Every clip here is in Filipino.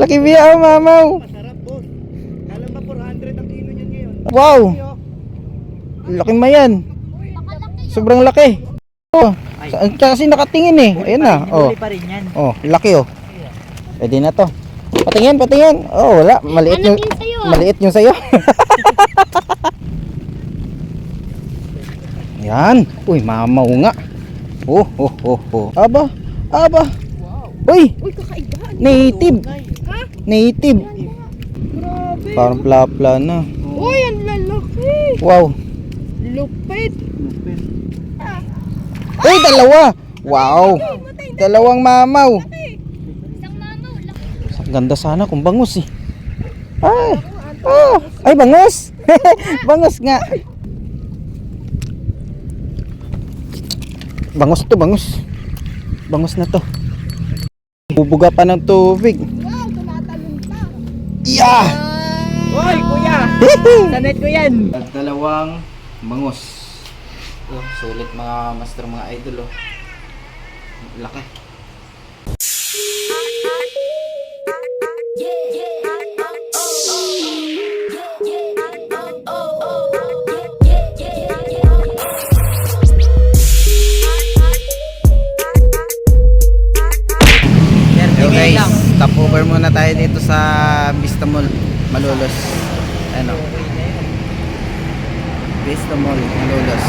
Laki biya oh, mamaw. Masarap, boss. Alam ba 400 ang kilo niyan ngayon? Wow. Laki ma yan. Sobrang laki. Oh, kasi nakatingin eh. Ayun na. Oh. Pa rin yan. Oh, laki oh. Pwede na to. Patingin, patingin. Oh, wala. Maliit yung maliit yung sayo. Yan. Uy, mamaw nga. Oh. Aba. Wow. Uy, Uy, kakaiba. native. Ha? Native. Grabe. Parang pla-pla na. Uy, ang lalaki. Wow. Lupit. Uy, dalawa. Wow. Dalawang mamaw. Ganda sana kung bangus eh. Ay. Oh, ay bangus. Bangus nga. Bangus to, bangus. Bangus na to. Bubuga pa ng tubig. Wow, tumatalon pa. Yeah! Hoy, kuya! Sa net ko yan! Dalawang bangus. Oh, sulit mga master, mga idol oh. Laki. Yo guys, stop over muna tayo dito sa Vista Mall, Malolos. Ano? Vista Mall, Malolos.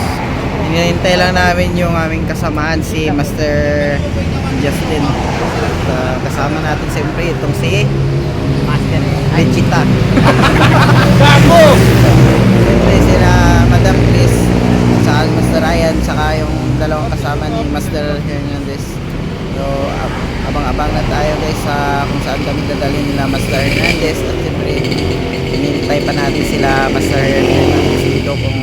Hinihintay lang namin yung aming kasamaan, si Master Justin. At kasama natin siyempre itong si Master Vegeta. Gago! Siyempre sila Madam Chris, sa Master Ryan, saka yung dalawang kasama ni Master Hernandez. So, abang-abang na tayo guys sa kung saan kami dadalhin nila Master Hernandez. At siyempre, hinihintay pa natin sila Master Hernandez dito kung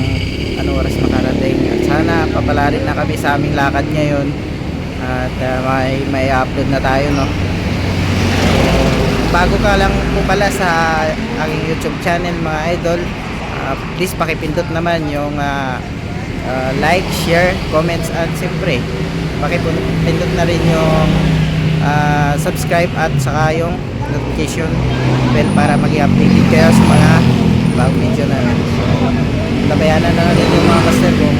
ano oras makarating. At sana papalarin na kami sa aming lakad ngayon. At may upload na tayo, no? Bago ka lang po pala sa aking YouTube channel mga idol, please pakipindot naman yung like, share, comments, at siyempre pakipindot na rin yung subscribe at saka yung notification bell para mag-i-update kayo sa mga bagong video namin. So, tabayanan na rin yung mga master kung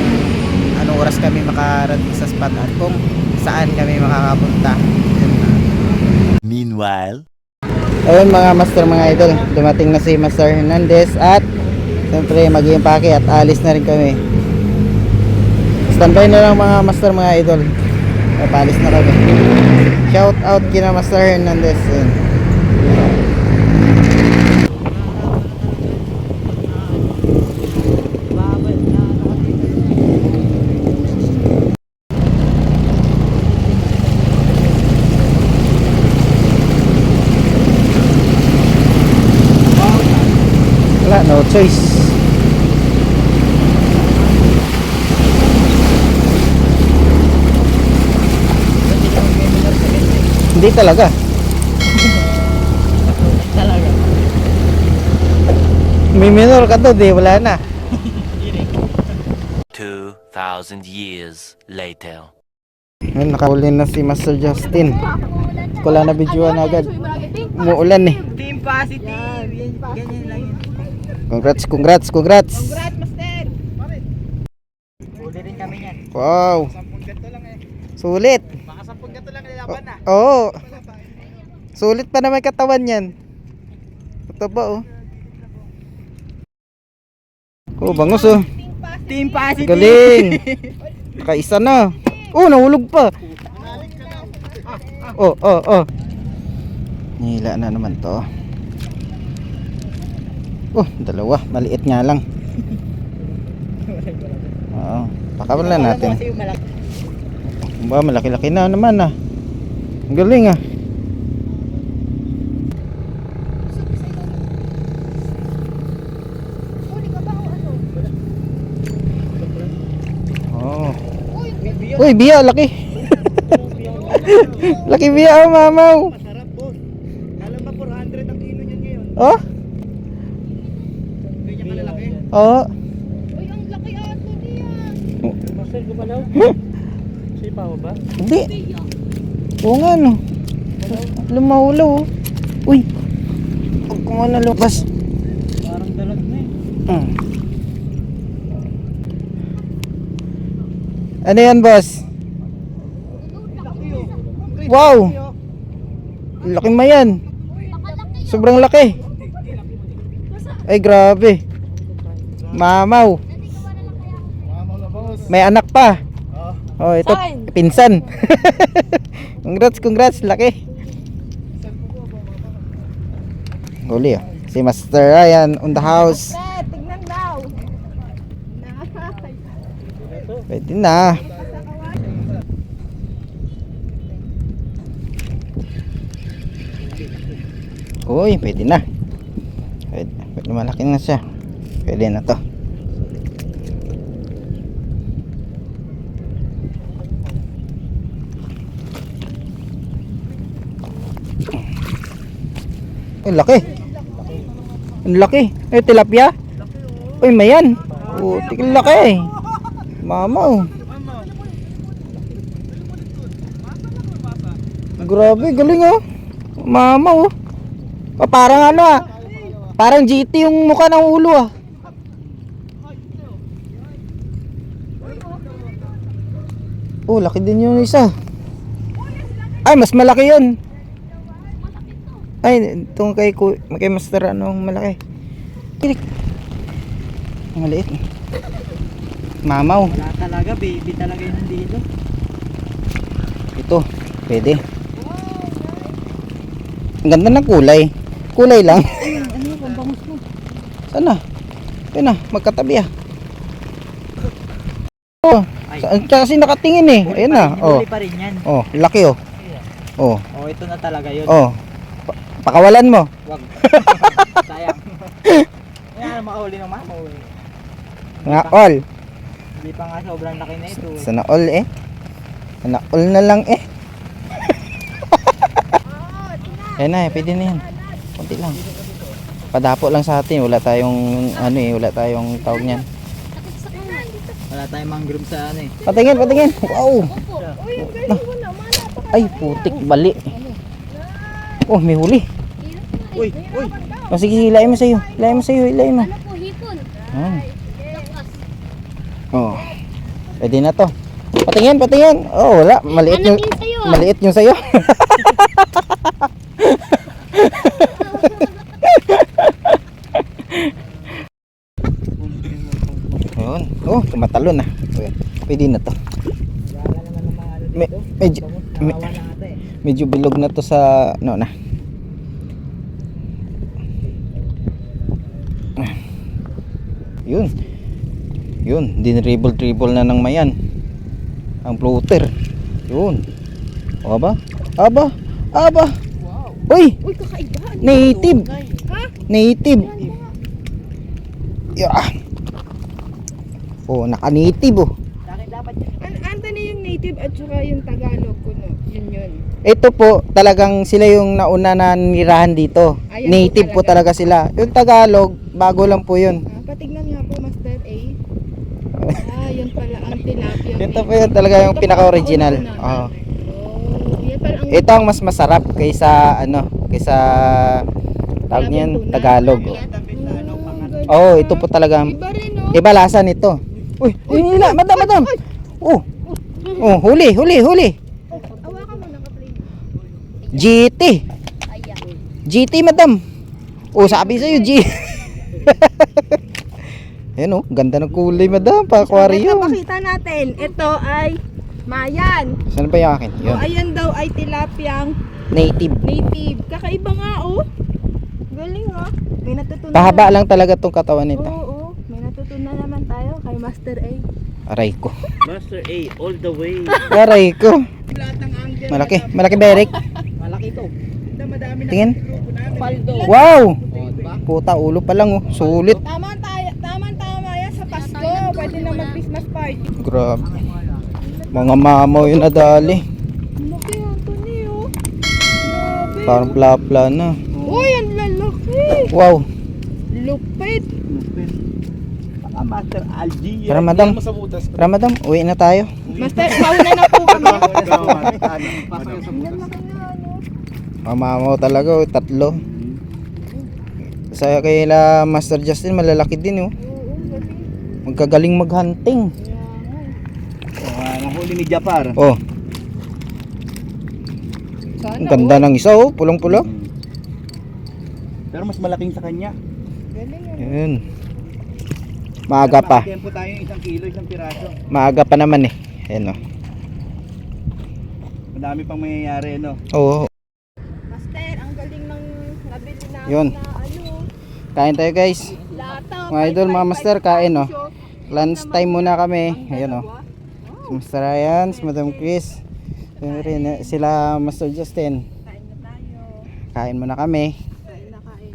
anong oras kami makarating sa spot at kung saan kami makakapunta. Meanwhile, ayun mga master, mga idol, dumating na si Master Hernandez at siyempre mag-i-impake at alis na rin kami. Standby na lang mga master, mga idol. Papalis na kami. Shout out kina Master Hernandez. Yun. Wala, no choice. Hindi talaga. Talaga. May minor ka to, di wala na. 2,000 years later. Ngayon, nakahuli na si Master Justin. Wala na videoan agad. Umuulan eh. Team positive! Ganyan lang yun. Congrats. Congrats, Master! Huli rin kami yan. Wow. 10 gato lang eh. Sulit. Baka 10 gato lang nilaban na. Oo. Sulit pa na may katawan yan. Ito ba oh. Oh, bangus oh. Team positive! Galing. Nakaisa na. Oh, nahulog pa. Oh. Nihila na naman to. Oh, dalawa. Maliit nga lang. Oo. Pakawalan natin. Ba, malaki-laki na naman ah. Ang galing ah. Oh. Uy, biya, laki. Laki biya, oh, mamaw. Masarap, boss. Alam ba 400 ang kilo niyan ngayon? Oh? Ganyan kalalaki. Oh. Uy, ang laki ato niya. Master, gumalaw? Sipa mo ba? Hindi. Oo nga no. Lumahulaw oh. Uy, muna lumabas. Parang dalag na eh. Ano yan, boss? Wow! Laki ma yan. Sobrang laki. Ay, grabe. Mamaw. May anak pa. Oh, ito pinsan. Congrats, laki. Huli ah. Si Master Ryan on the house. Tignan daw. Pwede na. Uy, pwede na. Pwede malaki na siya. Pwede na to. Ang laki. Ang laki. Eh, tilapia. Uy, mayan. Oh, tigil laki. Mamaw. Grabe, galing oh. Mamaw oh. Oh, parang ano ah. Parang GT yung mukha ng ulo ah. Oh, laki din yung isa. Ay, mas malaki yun. Ay, itong kay Master ano, malaki. Kilik. Maliit. Mamaw. Wala talaga, baby talaga yun nandito. Ito, pwede. Ang ganda ng kulay. Kulay lang. Ano yung bangus mo? Sana? Yun na, magkatabi ah. Oh, kasi nakatingin eh. Ayun na. Oh. Huli pa rin yan. Oh, laki oh. Oh. Oh, ito na talaga yun. Oh. Pakawalan mo. Wag. Sayang. Yan, makahuli ng mama. Nga all. Hindi pa nga sobrang laki na ito. Sana all eh. Sana all na lang eh. Ayun na, pwede na yan. Kunti lang. Padapo lang sa atin. Wala tayong ano eh, wala tayong tawag niyan. Wala tayong mangrove sa ano eh. Patingin. Wow. Uy, ang galing mo naman. Ay, putik bali. Oh, may huli. Uy. Oh, sige, hilahin mo sa'yo. Hilahin mo. Ano po, hipon? Ah. Lakas. Oh. Pwede na to. Patingin. Oh, wala. Maliit Anak yung yun sa'yo, ah. maliit yung sa'yo. Ayun. Oh, tumatalon na. Pwede na to. Wala naman ng mga ano Me- dito. medyo Kawawa na ata eh. medyo bilog na to sa ano na. Yun, dinribble na ng mayan. Ang floater. Yun. O ba? Aba. Uy, Uy, kakaiba. native. Ha? Native. Yeah. Oh, naka-native oh. Bakit dapat yan? Anthony yung native at saka yung Tagalog ko, no? Yun. Ito po, talagang sila yung nauna na nirahan dito. Ayan Native po po talaga sila. Yung Tagalog, bago lang po yun. Patignan nga po, Master A. Yun pala ang tilapia. Ito po yun talaga yung pinaka-original. Oh. Yan pala ang Ito ang mas masarap kaysa kaysa tawag niyan Tagalog. Oh, ito po talaga. iba rin, no? Iba lasa nito. Uy, nila, madam. Oh. Oh, huli. Awakan mo, naka-play. GT. Ayan. GT, madam. Oh, sabi sa'yo, G. Ayan oh, ganda ng kulay, madam. Ito, Pa-aquarium. pakita natin. Ito ay Mayan. Saan pa yung akin? Yun. Ayan daw ay tilapiang Native. native. Kakaiba nga, oh. Galing, oh. May natutunan. Pahaba lang talaga tong katawan nito. Oo. May natutunan naman tayo kay Master A. Aray ko. Master A, all the way. Aray ko. Lahat ng angle. Malaki Derek. Malaki to. Madami na Tingin. Paldo. Wow. Oh, diba? Puta, ulo pa lang oh. Sulit. Tama yan sa Pasko. Pwede na mag-Christmas party. Grabe. Mga mamaw yung nadali. Laki, Anthony, oh. Grabe. Parang plapla na. Uy, ang lalaki. Wow. Lupit. Master Algie. Tara, madam. Uwi na tayo. Master, mauna na po kami. Pasok Ang laki nga, ano. Mga mamaw talaga oh. Tatlo. Sa kaila Master Justin malalaki din oh. Oo, galing. Magkagaling maghunting. Kaya nga. Nahuli ni Japar. Oh, Sana, ang ganda ng isa oh, pulang-pula. Pero mas malaking sa kanya. Galing yan. Ayun. Maaga pa. Tempo tayo 1 kilo, 1 piraso. Maaga pa naman eh. Ayun oh. Madami pang mangyayari, no? Oo. Master, ang galing ng nabili namin Yun. na ano. Kain tayo guys. Lata. Mga idol, mga master, kain oh. Show. Lunch time muna kami. Ayun oh. Si Master Ryan, si Madam Chris. Siyempre, sila Master Justin. Kain na tayo. Kain muna kami. Kain na kain.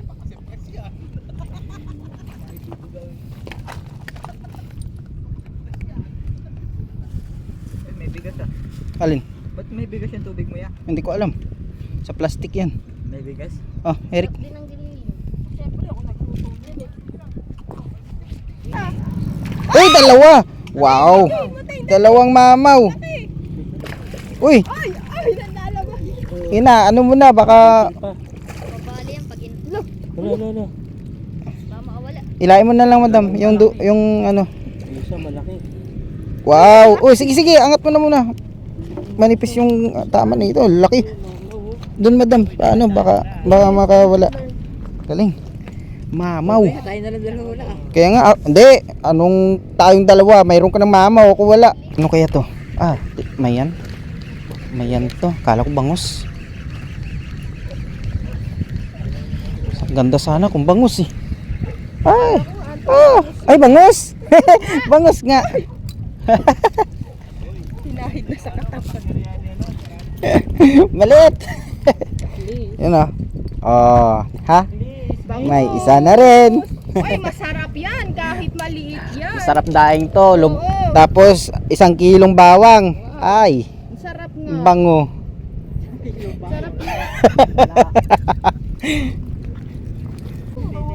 May bigas ah. Alin? Ba't may bigas yung tubig mo ya? Hindi ko alam. Sa plastic yan. May bigas? Oh, Eric. Din ang giling. Siyempre ako nagluto din eh. Uy, dalawa! Wow! Dalawang mamaw. Uy, Ay, ay, nanlalabas. ina, ano mo na, baka Babali yan pag Wala. baka makawala. ilain mo na lang madam, yung ano. Isa malaki. Wow! Uy, sige, sige, angat mo na muna. Manipis yung tama nito, laki. Doon madam, paano, baka makawala. Galing. Mamaw. Tayo na lang dalawa. Kaya nga, hindi, anong tayong dalawa, mayroon ka ng mamaw, ako wala. Ano kaya to? Ah, mayan. Mayan to, kala ko bangus. Ganda sana kung bangus eh. Ay, oh, ay bangus. Bangus nga. Tinahid na sa katapat. Maliit. Yun oh. Oh, ha? May isa na rin. Ay, masarap yan kahit maliit yan. Sarap daing to. Oo. Tapos 1 kilong bawang. Ay, Sarap nga. bango. Sarap nga.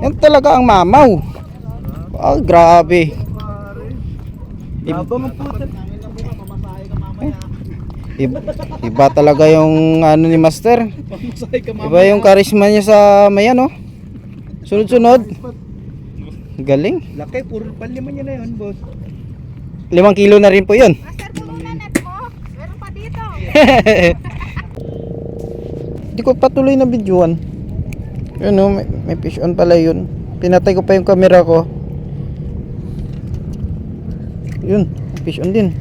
Yan talaga ang mamaw. Oh, grabe. Aba mo puto. Mamasahe ka mamaya. Iba talaga yung ano ni Master. Mamasahe ka mamaya. Iba yung charisma niya sa mayan oh. Sunod-sunod. Galing. Laki, puro panliman niya na yun, boss. 5 kilo na rin po yun. Master, puno na net mo. Meron pa dito. Hindi ko patuloy na videoan. Yun oh, may fish on pala yun. Pinatay ko pa yung camera ko. Yun, fish on din.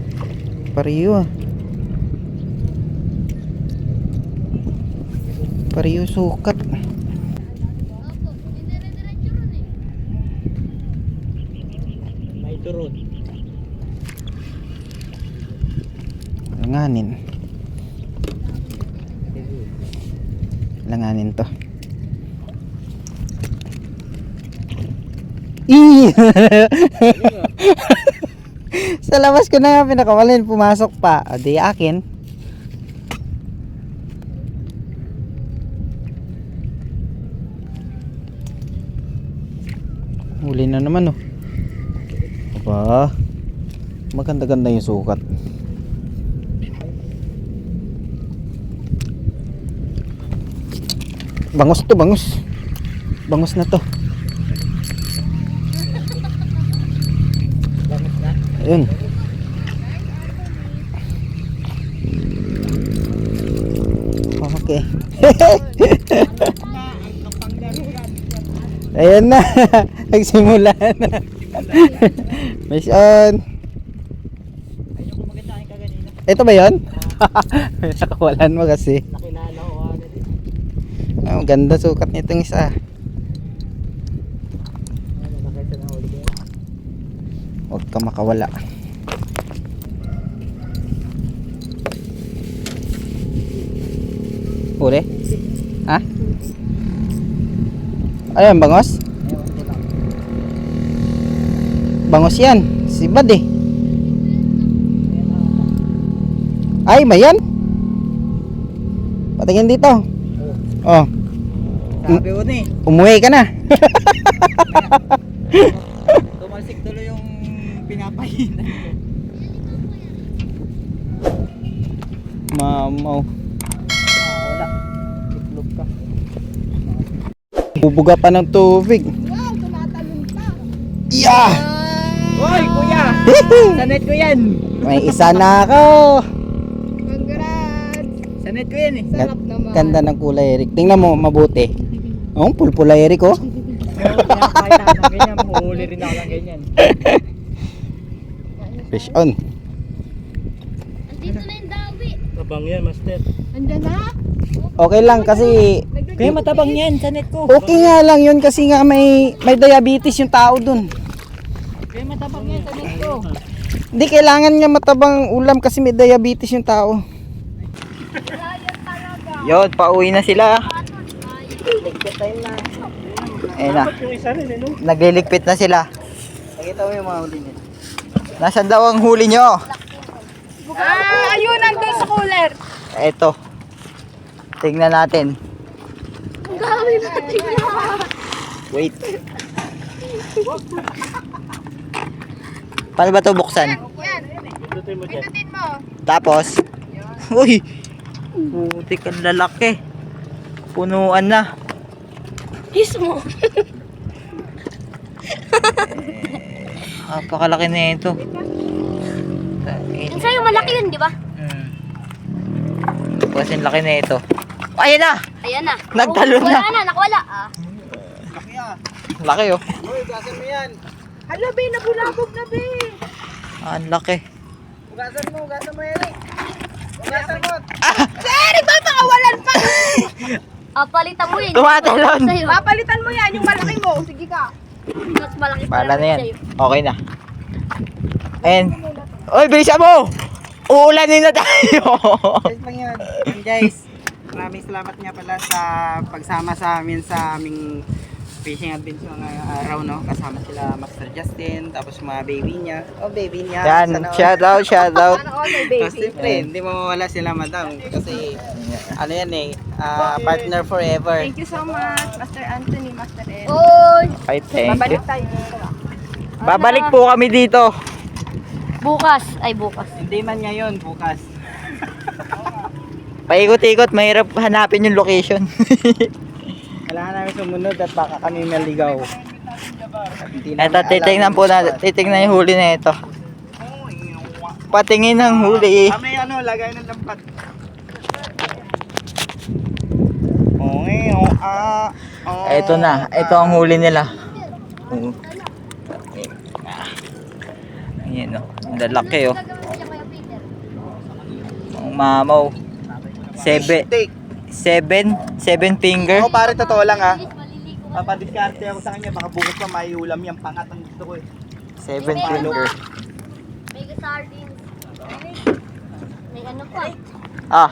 Pariyo ah. Pariyo sukat. Opo, dinire-diretso ron eh. May turun. Langanin. Langanin to. Sa labas ko na nga pinakamalin, pumasok pa. O di akin. Huli na naman oh. Aba, maganda-ganda yung sukat. Bangus to, bangus. Bangus na to. Ayun. Okay. Ayan na. Nagsimula na. Mission. Ayun kung maganda ka kanina. Ito ba yun? Nakawalan mo kasi. Nakilala ko agad eh. Ang ganda sukat nitong isa. Malaki sa nahuli ko. Huwag ka makawala. Huli? Ha? Ayan, bangos? Bangos yan. Sibad eh. Ay, mayan. Patingin dito. Oh, Sabi ko na eh. umuwi ka na. Tumalsik tuloy yung pinapahinan ko. Mamaw. Wala. Itlog ka. Bubuga pa ng tubig. Wow, tumatalon pa. Yeah! Hoy, kuya! Sa net ko yan! May isa na ako. Congrats. Sa net ko yan eh. Sarap naman. Ganda ng kulay, Eric. Tingnan mo, mabuti. Oh, pulpula, Eric, oh. Kahit ako ng ganyan, mahuli rin ako ng ganyan. Fish on. Andito na yung dawi. Tabang yan, master. Andyan na. Okay lang kasi Kaya matabang yan sa net ko. okay nga lang yun kasi nga may diabetes yung tao dun. Kaya matabang yan sa net ko. Hindi kailangan nga matabang ulam kasi may diabetes yung tao. Yun, pauwi na sila. Ayun na, Yung isa rin eh, no? nagliligpit na sila. Nakita mo yung mga huli niya. Nasaan daw ang huli nyo? Ayun, nandun sa cooler. Eto. Tingnan natin. Ang dami natin yan. Wait. Paano ba ito buksan? Yan. Pindutin mo dyan. Pindutin mo. Tapos, uy, putik ang lalaki. Punuan na. Kiss mo. Napakalaki na ito. Yung sa'yo malaki yun, di ba? Kasi laki na ito. Ayun na! Ayan na. Nagtalon na. Wala na, nakawala. Ah. Laki oh. Hala, be, nabulabog na, be. Ang laki. Eric, ba pakawalan pa? Palitan mo yun. Tumatalon. Sa'yo. Papalitan mo yan, yung malaki mo. Sige ka. Mas malaki pa Pala na yan. sa'yo. Okay na. And, oy, bilisan mo! Uulanin na tayo! Guys lang yan. And guys, maraming salamat nga pala sa pagsama sa amin sa aming fishing adventure ngayong araw, no? Kasama sila Master Justin, tapos mga baby niya. Oh, baby niya. Yan, Sana all. shout out, shout out. Sana all my baby. Kasi siyempre, hindi mo mawala sila madam. Kasi, ano yan eh, partner forever. Thank you so much, Master Anthony, Master Ed. Oy! Ay, thank you. Babalik tayo dito. Babalik po kami dito. Bukas. Ay, bukas. Hindi man ngayon, bukas. Paikot-ikot, mahirap hanapin yung location. Kailangan namin sumunod at baka kami maligaw. Ito, titingnan po natin. Titingnan yung huli na ito. Patingin ang huli. Kami ano, lagay ng lampat. Ito na. Ito ang huli nila. Ayan o. Ang lalaki o. Gagawin mo siya, Kuya Peter. Ang mamaw. Seven finger. Oh, pare, totoo lang ha. Please, maliligo ka. Papadiskarte ako sa kanya, baka bukas pa may ulam yung pangat ang gusto ko eh. 7 finger. May sardines. May ano pa. Ah.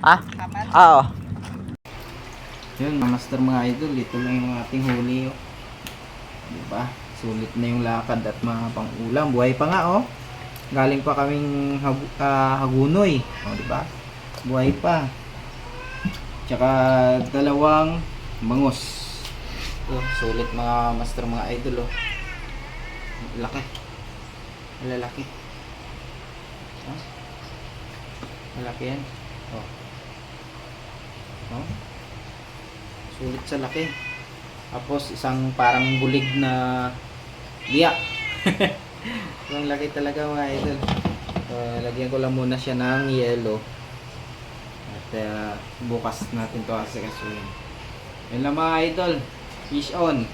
Ah? Ah, oh. Yun, mga master, mga idol, ito lang yung ating huli, oh. Diba? Sulit na yung lakad at mga pang-ulam. Buhay pa nga, oh. Galing pa kaming Hagunoy. Oh, diba? Buhay pa. Tsaka dalawang bangus. Ito, sulit mga master, mga idol, oh. Laki. Malalaki. Oh. Malaki yan. Oh. Oh. Sulit sa laki. Tapos isang parang bulig na liya. Ang laki talaga, mga idol. Lagyan ko lang muna siya ng yellow. At bukas natin to asikasuhin. Yun lang, mga idol. Fish on.